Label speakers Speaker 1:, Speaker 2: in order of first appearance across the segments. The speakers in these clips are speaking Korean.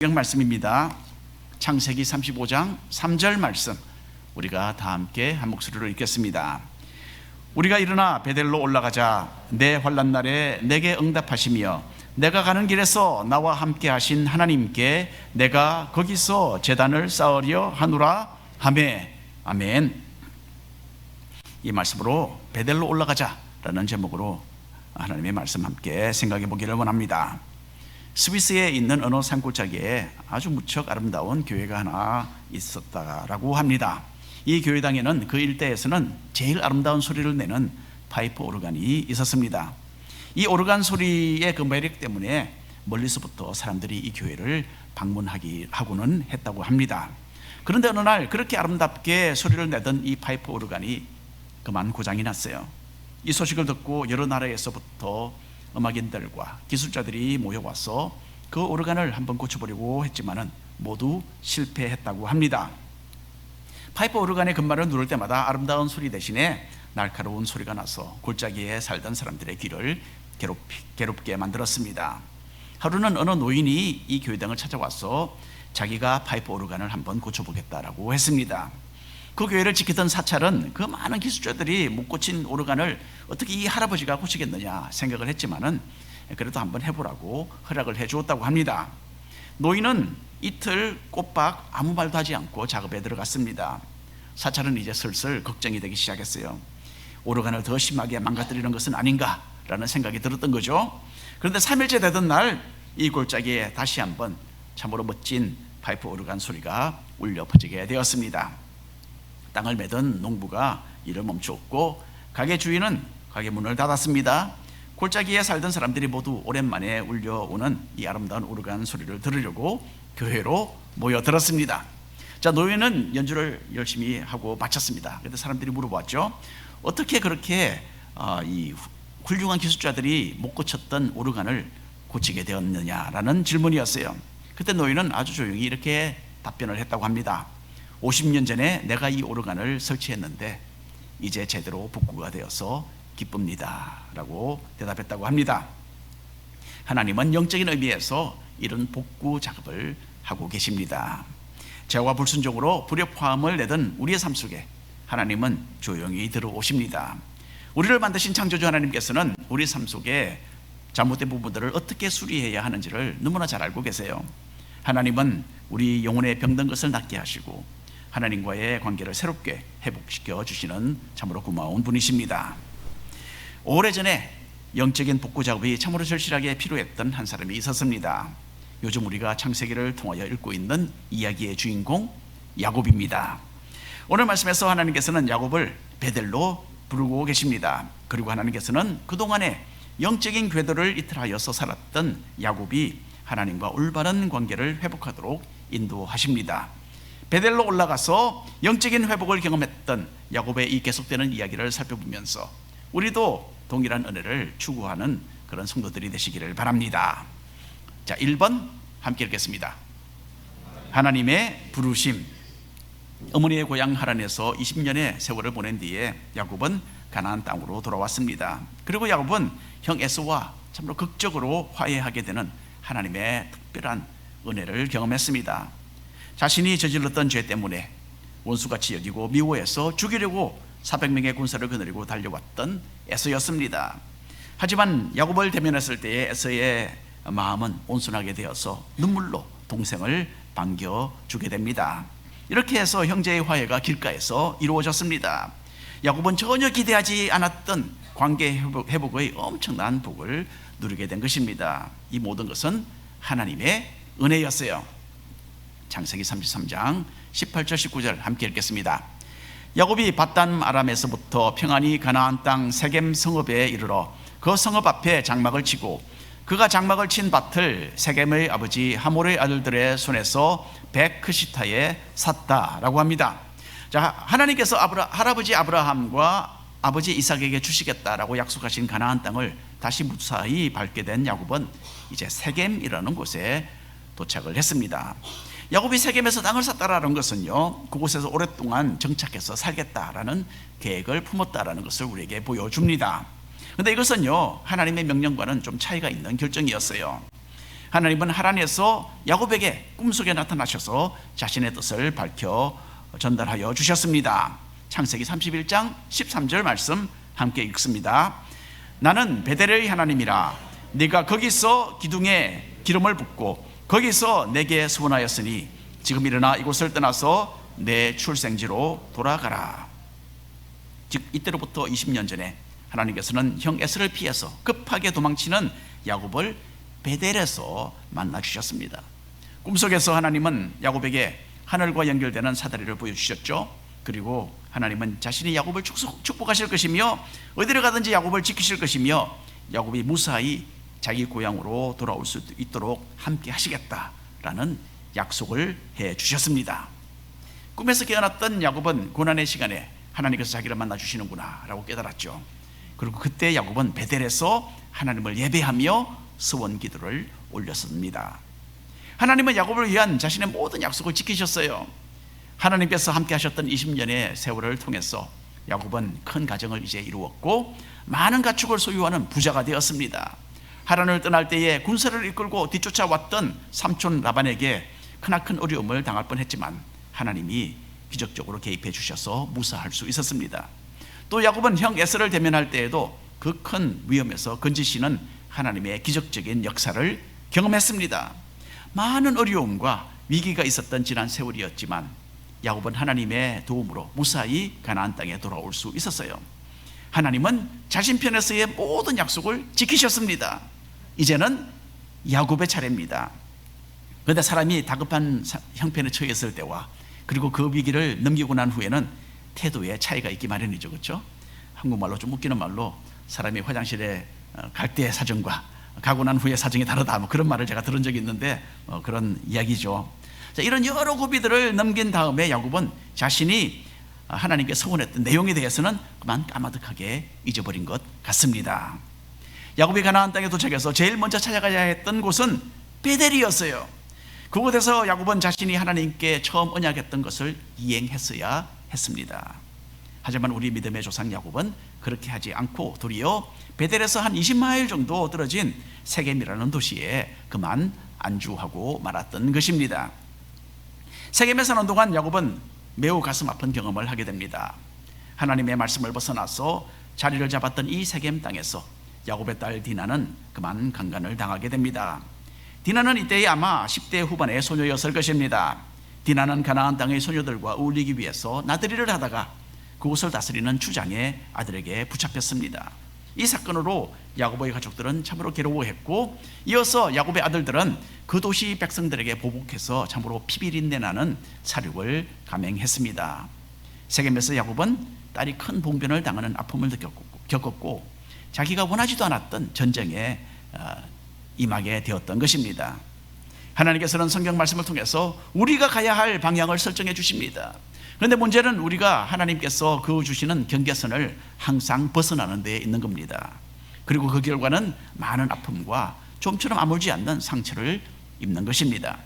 Speaker 1: 성경 말씀입니다. 창세기 35장 3절 말씀, 우리가 다 함께 한 목소리로 읽겠습니다. 우리가 일어나 베델로 올라가자. 내 환난 날에 내게 응답하시며 내가 가는 길에서 나와 함께 하신 하나님께 내가 거기서 제단을 쌓으려 하노라 하매. 아멘. 이 말씀으로 베델로 올라가자라는 제목으로 하나님의 말씀 함께 생각해 보기를 원합니다. 스위스에 있는 어느 산골짜기에 아주 무척 아름다운 교회가 하나 있었다라고 합니다. 이 교회당에는 그 일대에서는 제일 아름다운 소리를 내는 파이프 오르간이 있었습니다. 이 오르간 소리의 그 매력 때문에 멀리서부터 사람들이 이 교회를 방문하고는 했다고 합니다. 그런데 어느 날 그렇게 아름답게 소리를 내던 이 파이프 오르간이 그만 고장이 났어요. 이 소식을 듣고 여러 나라에서부터 음악인들과 기술자들이 모여와서 그 오르간을 한번 고쳐보려고 했지만은 모두 실패했다고 합니다. 파이프 오르간의 금말을 누를 때마다 아름다운 소리 대신에 날카로운 소리가 나서 골짜기에 살던 사람들의 귀를 괴롭게 만들었습니다. 하루는 어느 노인이 이 교회당을 찾아와서 자기가 파이프 오르간을 한번 고쳐보겠다라고 했습니다. 그 교회를 지키던 사찰은 그 많은 기술자들이 못 고친 오르간을 어떻게 이 할아버지가 고치겠느냐 생각을 했지만은 그래도 한번 해보라고 허락을 해주었다고 합니다. 노인은 이틀 꼬박 아무 말도 하지 않고 작업에 들어갔습니다. 사찰은 이제 슬슬 걱정이 되기 시작했어요. 오르간을 더 심하게 망가뜨리는 것은 아닌가라는 생각이 들었던 거죠. 그런데 3일째 되던 날 이 골짜기에 다시 한번 참으로 멋진 파이프 오르간 소리가 울려 퍼지게 되었습니다. 땅을 매던 농부가 일을 멈추었고 가게 주인은 가게 문을 닫았습니다. 골짜기에 살던 사람들이 모두 오랜만에 울려오는 이 아름다운 오르간 소리를 들으려고 교회로 모여들었습니다. 자, 노예는 연주를 열심히 하고 마쳤습니다. 그런데 사람들이 물어봤죠. 어떻게 그렇게 이 훌륭한 기술자들이 못 고쳤던 오르간을 고치게 되었느냐라는 질문이었어요. 그때 노예는 아주 조용히 이렇게 답변을 했다고 합니다. 50년 전에 내가 이 오르간을 설치했는데 이제 제대로 복구가 되어서 기쁩니다 라고 대답했다고 합니다. 하나님은 영적인 의미에서 이런 복구 작업을 하고 계십니다. 죄와 불순종으로 불협화음을 내던 우리의 삶 속에 하나님은 조용히 들어오십니다. 우리를 만드신 창조주 하나님께서는 우리 삶 속에 잘못된 부분들을 어떻게 수리해야 하는지를 너무나 잘 알고 계세요. 하나님은 우리 영혼의 병든 것을 낫게 하시고 하나님과의 관계를 새롭게 회복시켜 주시는 참으로 고마운 분이십니다. 오래전에 영적인 복구 작업이 참으로 절실하게 필요했던 한 사람이 있었습니다. 요즘 우리가 창세기를 통하여 읽고 있는 이야기의 주인공 야곱입니다. 오늘 말씀에서 하나님께서는 야곱을 베델로 부르고 계십니다. 그리고 하나님께서는 그동안에 영적인 궤도를 이탈하여서 살았던 야곱이 하나님과 올바른 관계를 회복하도록 인도하십니다. 베델로 올라가서 영적인 회복을 경험했던 야곱의 이 계속되는 이야기를 살펴보면서 우리도 동일한 은혜를 추구하는 그런 성도들이 되시기를 바랍니다. 자, 1번 함께 읽겠습니다. 하나님의 부르심. 어머니의 고향 하란에서 20년의 세월을 보낸 뒤에 야곱은 가나안 땅으로 돌아왔습니다. 그리고 야곱은 형 에서와 참으로 극적으로 화해하게 되는 하나님의 특별한 은혜를 경험했습니다. 자신이 저질렀던 죄 때문에 원수같이 여기고 미워해서 죽이려고 400명의 군사를 거느리고 달려왔던 에서였습니다. 하지만 야곱을 대면했을 때의 에서의 마음은 온순하게 되어서 눈물로 동생을 반겨주게 됩니다. 이렇게 해서 형제의 화해가 길가에서 이루어졌습니다. 야곱은 전혀 기대하지 않았던 관계 회복의 엄청난 복을 누리게 된 것입니다. 이 모든 것은 하나님의 은혜였어요. 창세기 33장 18절 19절 함께 읽겠습니다. 야곱이 밧단 아람에서부터 평안히 가나안 땅 세겜 성읍에 이르러 그 성읍 앞에 장막을 치고 그가 장막을 친 밭을 세겜의 아버지 하몰의 아들들의 손에서 베크시타에 샀다라고 합니다. 자, 하나님께서 할아버지 아브라함과 아버지 이삭에게 주시겠다라고 약속하신 가나안 땅을 다시 무사히 밟게 된 야곱은 이제 세겜이라는 곳에 도착을 했습니다. 야곱이 세겜에서 땅을 샀다라는 것은요, 그곳에서 오랫동안 정착해서 살겠다라는 계획을 품었다라는 것을 우리에게 보여줍니다. 그런데 이것은요, 하나님의 명령과는 좀 차이가 있는 결정이었어요. 하나님은 하란에서 야곱에게 꿈속에 나타나셔서 자신의 뜻을 밝혀 전달하여 주셨습니다. 창세기 31장 13절 말씀 함께 읽습니다. 나는 베델의 하나님이라. 네가 거기서 기둥에 기름을 붓고 거기서 내게 소원하였으니 지금 일어나 이곳을 떠나서 내 출생지로 돌아가라. 즉 이때로부터 20년 전에 하나님께서는 형 에서를 피해서 급하게 도망치는 야곱을 베델에서 만나 주셨습니다. 꿈속에서 하나님은 야곱에게 하늘과 연결되는 사다리를 보여주셨죠. 그리고 하나님은 자신이 야곱을 축복하실 것이며 어디를 가든지 야곱을 지키실 것이며 야곱이 무사히 자기 고향으로 돌아올 수 있도록 함께 하시겠다라는 약속을 해 주셨습니다. 꿈에서 깨어났던 야곱은 고난의 시간에 하나님께서 자기를 만나 주시는구나 라고 깨달았죠. 그리고 그때 야곱은 베델에서 하나님을 예배하며 소원 기도를 올렸습니다. 하나님은 야곱을 위한 자신의 모든 약속을 지키셨어요. 하나님께서 함께 하셨던 20년의 세월을 통해서 야곱은 큰 가정을 이제 이루었고 많은 가축을 소유하는 부자가 되었습니다. 하란을 떠날 때에 군사를 이끌고 뒤쫓아왔던 삼촌 라반에게 크나큰 어려움을 당할 뻔했지만 하나님이 기적적으로 개입해 주셔서 무사할 수 있었습니다. 또 야곱은 형 에서를 대면할 때에도 그 큰 위험에서 건지시는 하나님의 기적적인 역사를 경험했습니다. 많은 어려움과 위기가 있었던 지난 세월이었지만 야곱은 하나님의 도움으로 무사히 가나안 땅에 돌아올 수 있었어요. 하나님은 자신 편에서의 모든 약속을 지키셨습니다. 이제는 야곱의 차례입니다. 그런데 사람이 다급한 형편에 처했을 때와 그리고 그 위기를 넘기고 난 후에는 태도에 차이가 있기 마련이죠. 그렇죠? 한국말로 좀 웃기는 말로 사람이 화장실에 갈 때의 사정과 가고 난 후의 사정이 다르다, 뭐 그런 말을 제가 들은 적이 있는데 그런 이야기죠. 자, 이런 여러 고비들을 넘긴 다음에 야곱은 자신이 하나님께 서원했던 내용에 대해서는 그만 까마득하게 잊어버린 것 같습니다. 야곱이 가나안 땅에 도착해서 제일 먼저 찾아가야 했던 곳은 베델이었어요. 그곳에서 야곱은 자신이 하나님께 처음 언약했던 것을 이행했어야 했습니다. 하지만 우리 믿음의 조상 야곱은 그렇게 하지 않고 도리어 베델에서 한 20마일 정도 떨어진 세겜이라는 도시에 그만 안주하고 말았던 것입니다. 세겜에 사는 동안 야곱은 매우 가슴 아픈 경험을 하게 됩니다. 하나님의 말씀을 벗어나서 자리를 잡았던 이 세겜 땅에서 야곱의 딸 디나는 그만 강간을 당하게 됩니다. 디나는 이때에 아마 10대 후반의 소녀였을 것입니다. 디나는 가나안 땅의 소녀들과 어울리기 위해서 나들이를 하다가 그곳을 다스리는 주장의 아들에게 붙잡혔습니다. 이 사건으로 야곱의 가족들은 참으로 괴로워했고 이어서 야곱의 아들들은 그 도시 백성들에게 보복해서 참으로 피비린내 나는 사륙을 감행했습니다. 세겜에서 야곱은 딸이 큰 봉변을 당하는 아픔을 겪었고 자기가 원하지도 않았던 전쟁에 임하게 되었던 것입니다. 하나님께서는 성경 말씀을 통해서 우리가 가야 할 방향을 설정해 주십니다. 그런데 문제는 우리가 하나님께서 그어주시는 경계선을 항상 벗어나는 데에 있는 겁니다. 그리고 그 결과는 많은 아픔과 좀처럼 아물지 않는 상처를 입는 것입니다.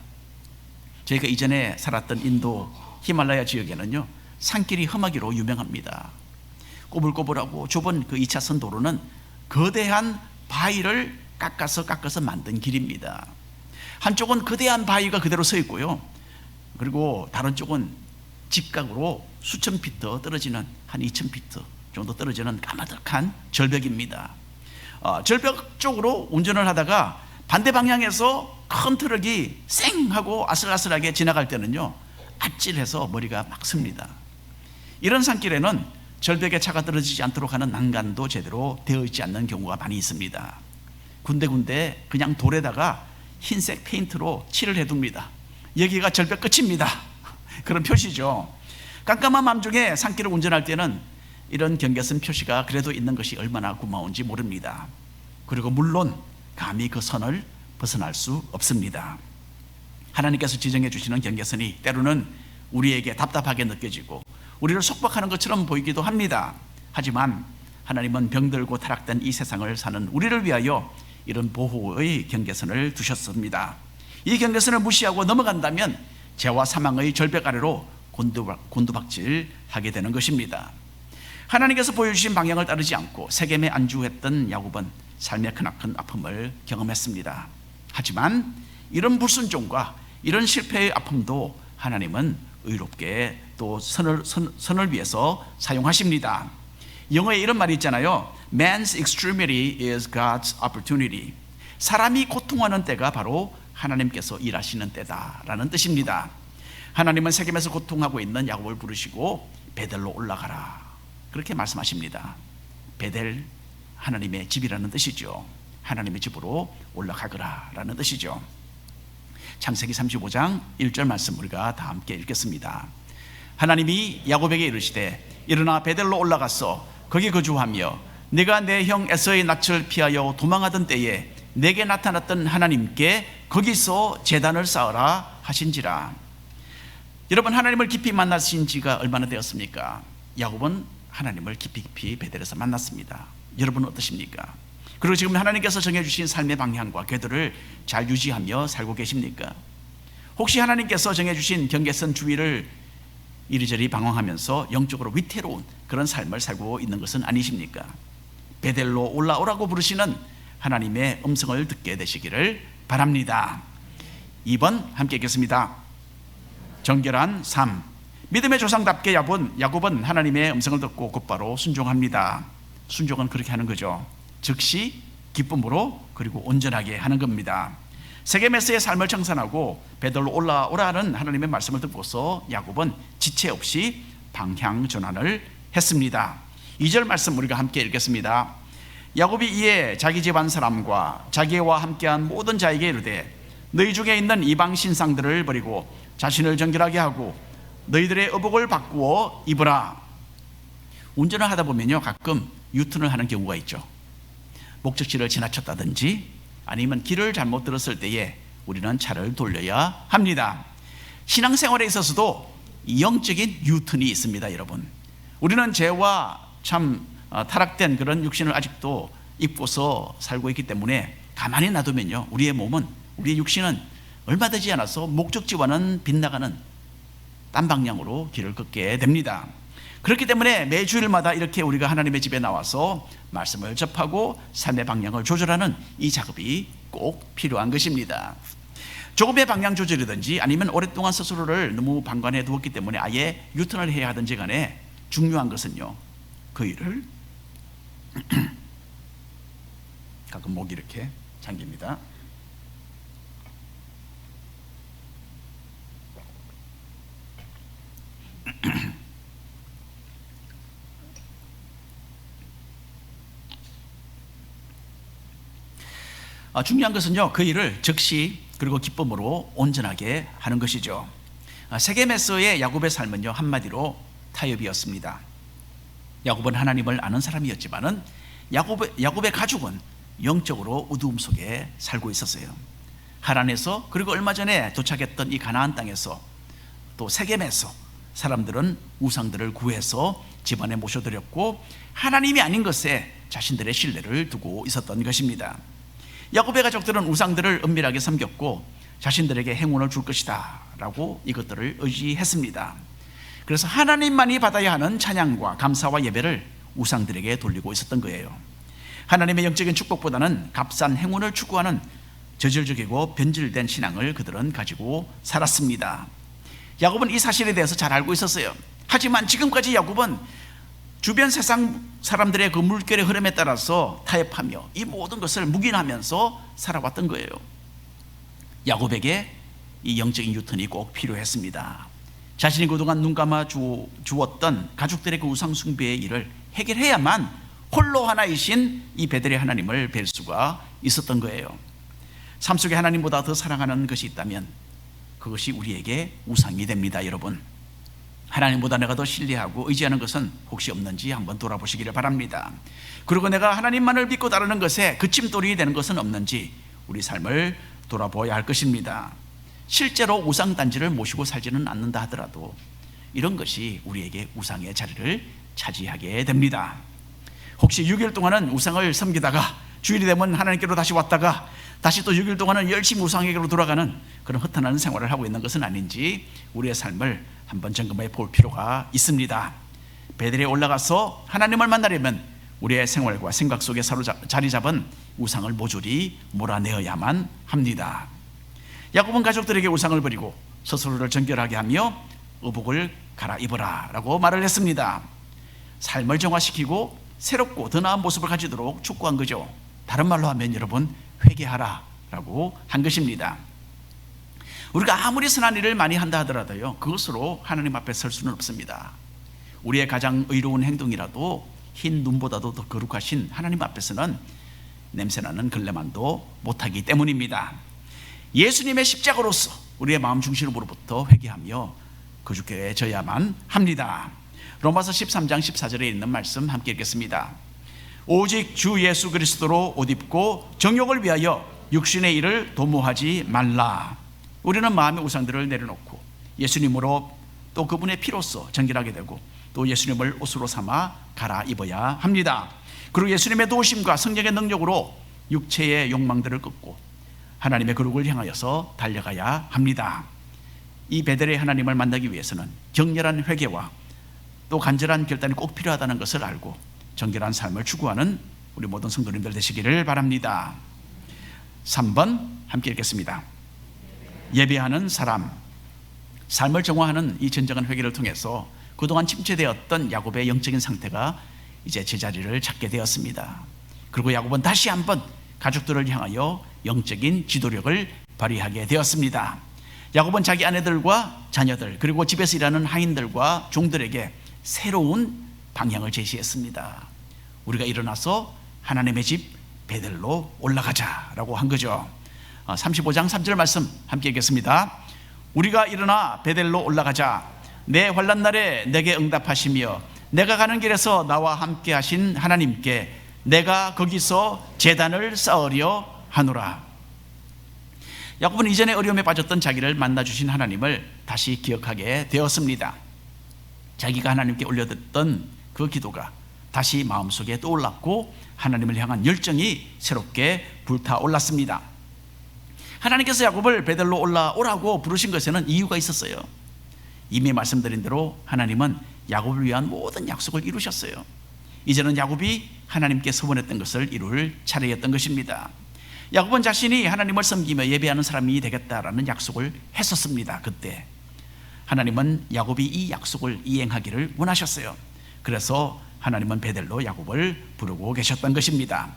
Speaker 1: 저희가 이전에 살았던 인도 히말라야 지역에는요, 산길이 험하기로 유명합니다. 꼬불꼬불하고 좁은 그 2차선 도로는 거대한 바위를 깎아서 만든 길입니다. 한쪽은 거대한 바위가 그대로 서 있고요, 그리고 다른 쪽은 직각으로 수천 피트 떨어지는, 한 2천 피트 정도 떨어지는 까마득한 절벽입니다. 절벽 쪽으로 운전을 하다가 반대 방향에서 큰 트럭이 쌩 하고 아슬아슬하게 지나갈 때는요, 아찔해서 머리가 막 섭니다. 이런 산길에는 절벽에 차가 떨어지지 않도록 하는 난간도 제대로 되어 있지 않는 경우가 많이 있습니다. 군데군데 그냥 돌에다가 흰색 페인트로 칠을 해둡니다. 여기가 절벽 끝입니다, 그런 표시죠. 깜깜한 밤중에 산길을 운전할 때는 이런 경계선 표시가 그래도 있는 것이 얼마나 고마운지 모릅니다. 그리고 물론 감히 그 선을 벗어날 수 없습니다. 하나님께서 지정해 주시는 경계선이 때로는 우리에게 답답하게 느껴지고 우리를 속박하는 것처럼 보이기도 합니다. 하지만 하나님은 병들고 타락된 이 세상을 사는 우리를 위하여 이런 보호의 경계선을 두셨습니다. 이 경계선을 무시하고 넘어간다면 죄와 사망의 절벽 아래로 곤두박질하게 되는 것입니다. 하나님께서 보여주신 방향을 따르지 않고 세겜에 안주했던 야곱은 삶의 크나큰 아픔을 경험했습니다. 하지만 이런 불순종과 이런 실패의 아픔도 하나님은 의롭게 또 선을 위해서 사용하십니다. 영어에 이런 말이 있잖아요. Man's extremity is God's opportunity. 사람이 고통하는 때가 바로 하나님께서 일하시는 때다라는 뜻입니다. 하나님은 세겜에서 고통하고 있는 야곱을 부르시고 베델로 올라가라 그렇게 말씀하십니다. 베델, 하나님의 집이라는 뜻이죠. 하나님의 집으로 올라가거라 라는 뜻이죠. 창세기 35장 1절 말씀 우리가 다 함께 읽겠습니다. 하나님이 야곱에게 이르시되 일어나 베델로 올라가서 거기 거주하며 네가 내 형 에서의 낯을 피하여 도망하던 때에 내게 나타났던 하나님께 거기서 제단을 쌓으라 하신지라. 여러분, 하나님을 깊이 만나신 지가 얼마나 되었습니까? 야곱은 하나님을 깊이 베델에서 만났습니다. 여러분은 어떠십니까? 그리고 지금 하나님께서 정해주신 삶의 방향과 궤도를 잘 유지하며 살고 계십니까? 혹시 하나님께서 정해주신 경계선 주위를 이리저리 방황하면서 영적으로 위태로운 그런 삶을 살고 있는 것은 아니십니까? 베델로 올라오라고 부르시는 하나님의 음성을 듣게 되시기를 바랍니다. 2번 함께 읽겠습니다. 정결한 삶. 믿음의 조상답게 야곱은 하나님의 음성을 듣고 곧바로 순종합니다. 순종은 그렇게 하는 거죠. 즉시 기쁨으로 그리고 온전하게 하는 겁니다. 세겜에서의 삶을 청산하고 베델로 올라오라는 하나님의 말씀을 듣고서 야곱은 지체 없이 방향 전환을 했습니다. 2절 말씀 우리가 함께 읽겠습니다. 야곱이 이에 자기 집안 사람과 자기와 함께한 모든 자에게 이르되 너희 중에 있는 이방 신상들을 버리고 자신을 정결하게 하고 너희들의 의복을 바꾸어 입으라. 운전을 하다 보면요 가끔 유턴을 하는 경우가 있죠. 목적지를 지나쳤다든지 아니면 길을 잘못 들었을 때에 우리는 차를 돌려야 합니다. 신앙생활에 있어서도 영적인 유턴이 있습니다. 여러분, 우리는 죄와 참 타락된 그런 육신을 아직도 입고서 살고 있기 때문에 가만히 놔두면요 우리의 몸은, 우리의 육신은 얼마 되지 않아서 목적지와는 빗나가는 딴 방향으로 길을 걷게 됩니다. 그렇기 때문에 매주일마다 이렇게 우리가 하나님의 집에 나와서 말씀을 접하고 삶의 방향을 조절하는 이 작업이 꼭 필요한 것입니다. 조금의 방향 조절이든지 아니면 오랫동안 스스로를 너무 방관해 두었기 때문에 아예 유턴을 해야 하든지 간에 중요한 것은요 그 일을 가끔 목이 이렇게 잠깁니다. 중요한 것은요 그 일을 즉시 그리고 기쁨으로 온전하게 하는 것이죠. 세겜에서의 야곱의 삶은요 한마디로 타협이었습니다. 야곱은 하나님을 아는 사람이었지만은 야곱의 가족은 영적으로 어두움 속에 살고 있었어요. 하란에서 그리고 얼마 전에 도착했던 이 가나안 땅에서 또 세겜에서 사람들은 우상들을 구해서 집안에 모셔드렸고 하나님이 아닌 것에 자신들의 신뢰를 두고 있었던 것입니다. 야곱의 가족들은 우상들을 은밀하게 섬겼고 자신들에게 행운을 줄 것이다 라고 이것들을 의지했습니다. 그래서 하나님만이 받아야 하는 찬양과 감사와 예배를 우상들에게 돌리고 있었던 거예요. 하나님의 영적인 축복보다는 값싼 행운을 추구하는 저질적이고 변질된 신앙을 그들은 가지고 살았습니다. 야곱은 이 사실에 대해서 잘 알고 있었어요. 하지만 지금까지 야곱은 주변 세상 사람들의 그 물결의 흐름에 따라서 타협하며 이 모든 것을 묵인하면서 살아왔던 거예요. 야곱에게 이 영적인 유턴이 꼭 필요했습니다. 자신이 그동안 눈 감아 주었던 가족들의 그 우상 숭배의 일을 해결해야만 홀로 하나이신 이 베델의 하나님을 뵐 수가 있었던 거예요. 삶 속에 하나님보다 더 사랑하는 것이 있다면 그것이 우리에게 우상이 됩니다. 여러분, 하나님보다 내가 더 신뢰하고 의지하는 것은 혹시 없는지 한번 돌아보시기를 바랍니다. 그리고 내가 하나님만을 믿고 따르는 것에 그침돌이 되는 것은 없는지 우리 삶을 돌아보아야 할 것입니다. 실제로 우상단지를 모시고 살지는 않는다 하더라도 이런 것이 우리에게 우상의 자리를 차지하게 됩니다. 혹시 6일 동안은 우상을 섬기다가 주일이 되면 하나님께로 다시 왔다가 다시 또 6일 동안은 열심히 우상에게로 돌아가는 그런 허탄한 생활을 하고 있는 것은 아닌지 우리의 삶을 한번 점검해 볼 필요가 있습니다. 베델에 올라가서 하나님을 만나려면 우리의 생활과 생각 속에 자리 잡은 우상을 모조리 몰아내어야만 합니다. 야곱은 가족들에게 우상을 버리고 스스로를 정결하게 하며 의복을 갈아입어라 라고 말을 했습니다. 삶을 정화시키고 새롭고 더 나은 모습을 가지도록 촉구한 거죠. 다른 말로 하면 여러분, 회개하라 라고 한 것입니다. 우리가 아무리 선한 일을 많이 한다 하더라도요, 그것으로 하나님 앞에 설 수는 없습니다. 우리의 가장 의로운 행동이라도 흰 눈보다도 더 거룩하신 하나님 앞에서는 냄새나는 걸레만도 못하기 때문입니다. 예수님의 십자가로서 우리의 마음 중심으로부터 회개하며 거룩해져야만 합니다. 로마서 13장 14절에 있는 말씀 함께 읽겠습니다. 오직 주 예수 그리스도로 옷 입고 정욕을 위하여 육신의 일을 도모하지 말라. 우리는 마음의 우상들을 내려놓고 예수님으로 또 그분의 피로써 정결하게 되고 또 예수님을 옷으로 삼아 갈아입어야 합니다. 그리고 예수님의 도우심과 성령의 능력으로 육체의 욕망들을 끊고 하나님의 거룩을 향하여서 달려가야 합니다. 이 베델의 하나님을 만나기 위해서는 격렬한 회개와 또 간절한 결단이 꼭 필요하다는 것을 알고 정결한 삶을 추구하는 우리 모든 성도님들 되시기를 바랍니다. 3번 함께 읽겠습니다. 예배하는 사람. 삶을 정화하는 이 진정한 회개를 통해서 그동안 침체되었던 야곱의 영적인 상태가 이제 제자리를 찾게 되었습니다. 그리고 야곱은 다시 한번 가족들을 향하여 영적인 지도력을 발휘하게 되었습니다. 야곱은 자기 아내들과 자녀들 그리고 집에서 일하는 하인들과 종들에게 새로운 방향을 제시했습니다. 우리가 일어나서 하나님의 집 베델로 올라가자라고 한 거죠. 35장 3절 말씀 함께 읽겠습니다. 우리가 일어나 베델로 올라가자. 내 환난 날에 내게 응답하시며 내가 가는 길에서 나와 함께 하신 하나님께 내가 거기서 제단을 쌓으려 하노라. 야곱은 이전에 어려움에 빠졌던 자기를 만나주신 하나님을 다시 기억하게 되었습니다. 자기가 하나님께 올려드렸던 그 기도가 다시 마음속에 떠올랐고 하나님을 향한 열정이 새롭게 불타올랐습니다. 하나님께서 야곱을 베델로 올라오라고 부르신 것에는 이유가 있었어요. 이미 말씀드린 대로 하나님은 야곱을 위한 모든 약속을 이루셨어요. 이제는 야곱이 하나님께 서원했던 것을 이룰 차례였던 것입니다. 야곱은 자신이 하나님을 섬기며 예배하는 사람이 되겠다라는 약속을 했었습니다. 그때 하나님은 야곱이 이 약속을 이행하기를 원하셨어요. 그래서 하나님은 베델로 야곱을 부르고 계셨던 것입니다.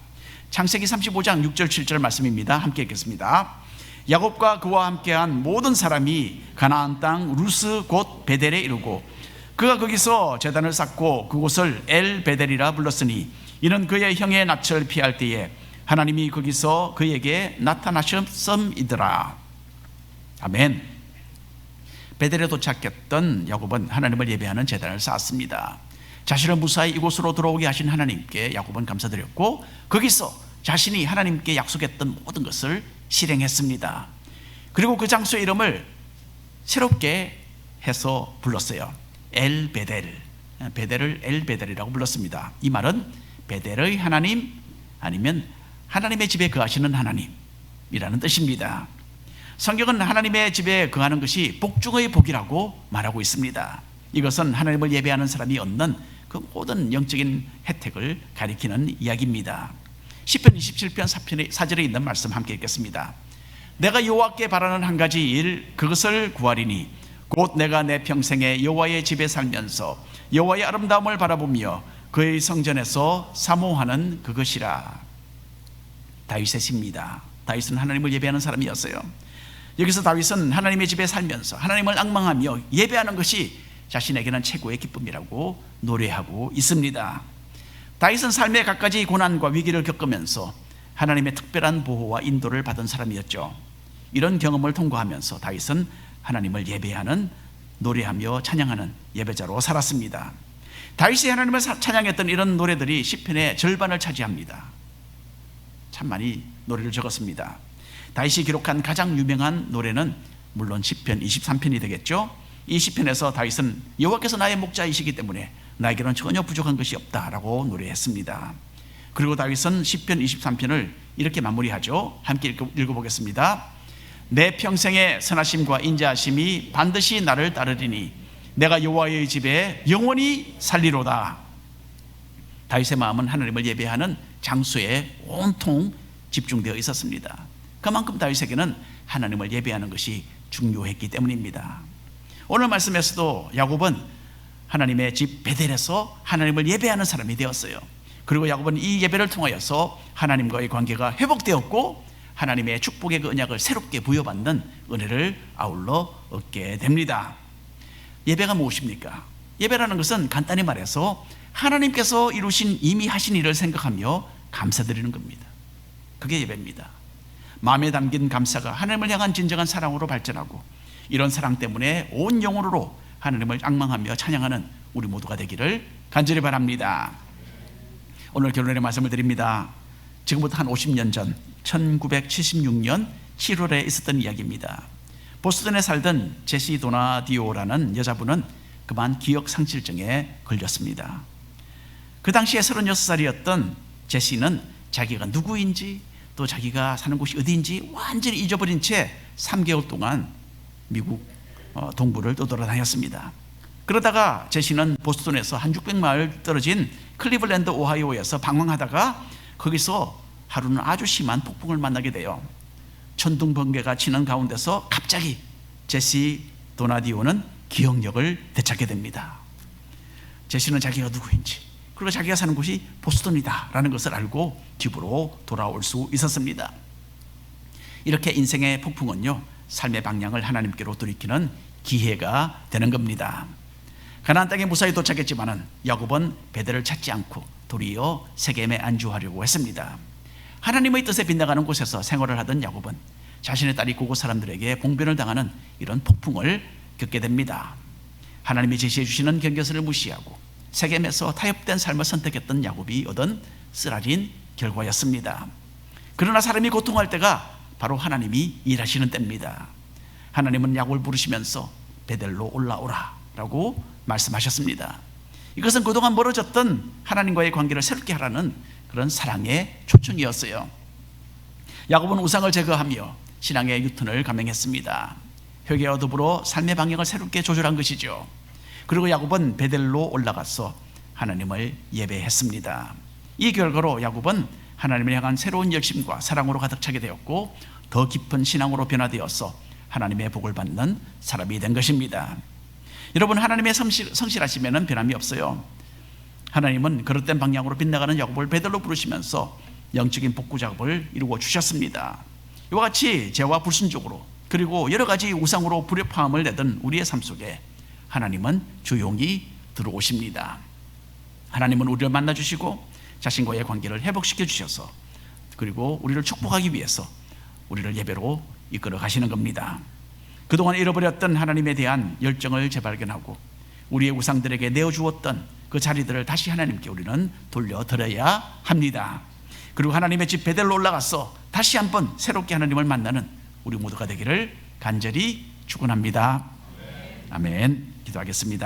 Speaker 1: 창세기 35장 6절 7절 말씀입니다. 함께 읽겠습니다. 야곱과 그와 함께한 모든 사람이 가나안 땅 루스 곧 베델에 이르고 그가 거기서 제단을 쌓고 그곳을 엘 베델이라 불렀으니 이는 그의 형의 낯을 피할 때에 하나님이 거기서 그에게 나타나셨음이더라. 아멘. 베델에 도착했던 야곱은 하나님을 예배하는 제단을 쌓았습니다. 자신을 무사히 이곳으로 들어오게 하신 하나님께 야곱은 감사드렸고 거기서 자신이 하나님께 약속했던 모든 것을 실행했습니다. 그리고 그 장소의 이름을 새롭게 해서 불렀어요. 엘 베델. 베델을 엘 베델이라고 불렀습니다. 이 말은 베델의 하나님 아니면 하나님의 집에 거하시는 하나님이라는 뜻입니다. 성경은 하나님의 집에 거하는 것이 복중의 복이라고 말하고 있습니다. 이것은 하나님을 예배하는 사람이 얻는 그 모든 영적인 혜택을 가리키는 이야기입니다. 시편 27편 4절에 있는 말씀 함께 읽겠습니다. 내가 여호와께 바라는 한 가지 일 그것을 구하리니 곧 내가 내 평생에 여호와의 집에 살면서 여호와의 아름다움을 바라보며 그의 성전에서 사모하는 그것이라. 다윗의 시입니다. 다윗은 하나님을 예배하는 사람이었어요. 여기서 다윗은 하나님의 집에 살면서 하나님을 앙망하며 예배하는 것이 자신에게는 최고의 기쁨이라고 노래하고 있습니다. 다윗은 삶의 갖가지 고난과 위기를 겪으면서 하나님의 특별한 보호와 인도를 받은 사람이었죠. 이런 경험을 통과하면서 다윗은 하나님을 예배하는, 노래하며 찬양하는 예배자로 살았습니다. 다윗이 하나님을 찬양했던 이런 노래들이 시편의 절반을 차지합니다. 참 많이 노래를 적었습니다. 다윗이 기록한 가장 유명한 노래는 물론 시편 23편이 되겠죠. 이 시편에서 다윗은 여호와께서 나의 목자이시기 때문에 나에게는 전혀 부족한 것이 없다라고 노래했습니다. 그리고 다윗은 시편 23편을 이렇게 마무리하죠. 함께 읽어보겠습니다. 내 평생의 선하심과 인자하심이 반드시 나를 따르리니 내가 여호와의 집에 영원히 살리로다. 다윗의 마음은 하나님을 예배하는 장소에 온통 집중되어 있었습니다. 그만큼 다윗에게는 하나님을 예배하는 것이 중요했기 때문입니다. 오늘 말씀에서도 야곱은 하나님의 집 베델에서 하나님을 예배하는 사람이 되었어요. 그리고 야곱은 이 예배를 통하여서 하나님과의 관계가 회복되었고 하나님의 축복의 그 언약을 새롭게 부여받는 은혜를 아울러 얻게 됩니다. 예배가 무엇입니까? 예배라는 것은 간단히 말해서 하나님께서 이루신 이미 하신 일을 생각하며 감사드리는 겁니다. 그게 예배입니다. 마음에 담긴 감사가 하나님을 향한 진정한 사랑으로 발전하고 이런 사랑 때문에 온 영혼으로 하나님을 앙망하며 찬양하는 우리 모두가 되기를 간절히 바랍니다. 오늘 결론의 말씀을 드립니다. 지금부터 한 50년 전 1976년 7월에 있었던 이야기입니다. 보스턴에 살던 제시 도나디오라는 여자분은 그만 기억상실증에 걸렸습니다. 그 당시에 36살이었던 제시는 자기가 누구인지 또 자기가 사는 곳이 어디인지 완전히 잊어버린 채 3개월 동안 미국 동부를 떠돌아다녔습니다. 그러다가 제시는 보스턴에서 한 600마일 떨어진 클리블랜드 오하이오에서 방황하다가 거기서 하루는 아주 심한 폭풍을 만나게 돼요. 천둥번개가 치는 가운데서 갑자기 제시 도나디오는 기억력을 되찾게 됩니다. 제시는 자기가 누구인지 그리고 자기가 사는 곳이 보스턴이다 라는 것을 알고 집으로 돌아올 수 있었습니다. 이렇게 인생의 폭풍은요, 삶의 방향을 하나님께로 돌이키는 기회가 되는 겁니다. 가나안 땅에 무사히 도착했지만은 야곱은 베델을 찾지 않고 도리어 세겜에 안주하려고 했습니다. 하나님의 뜻에 빗나가는 곳에서 생활을 하던 야곱은 자신의 딸이 고고 사람들에게 봉변을 당하는 이런 폭풍을 겪게 됩니다. 하나님이 제시해 주시는 경계선을 무시하고 세겜에서 타협된 삶을 선택했던 야곱이 얻은 쓰라린 결과였습니다. 그러나 사람이 고통할 때가 바로 하나님이 일하시는 때입니다. 하나님은 야곱을 부르시면서 베델로 올라오라 라고 말씀하셨습니다. 이것은 그동안 멀어졌던 하나님과의 관계를 새롭게 하라는 그런 사랑의 초청이었어요. 야곱은 우상을 제거하며 신앙의 유턴을 감행했습니다. 회개와 더불어 삶의 방향을 새롭게 조절한 것이죠. 그리고 야곱은 베델로 올라가서 하나님을 예배했습니다. 이 결과로 야곱은 하나님을 향한 새로운 열심과 사랑으로 가득 차게 되었고 더 깊은 신앙으로 변화되어서 하나님의 복을 받는 사람이 된 것입니다. 여러분, 하나님의 성실하시면 변함이 없어요. 하나님은 그릇된 방향으로 빗나가는 야곱을 베델로 부르시면서 영적인 복구 작업을 이루어 주셨습니다. 이와 같이 죄와 불순종으로 그리고 여러 가지 우상으로 불협화음을 내던 우리의 삶 속에 하나님은 조용히 들어오십니다. 하나님은 우리를 만나주시고 자신과의 관계를 회복시켜 주셔서 그리고 우리를 축복하기 위해서 우리를 예배로 이끌어 가시는 겁니다. 그동안 잃어버렸던 하나님에 대한 열정을 재발견하고 우리의 우상들에게 내어주었던 그 자리들을 다시 하나님께 우리는 돌려드려야 합니다. 그리고 하나님의 집 베델로 올라가서 다시 한번 새롭게 하나님을 만나는 우리 모두가 되기를 간절히 축원합니다. 아멘. 기도하겠습니다.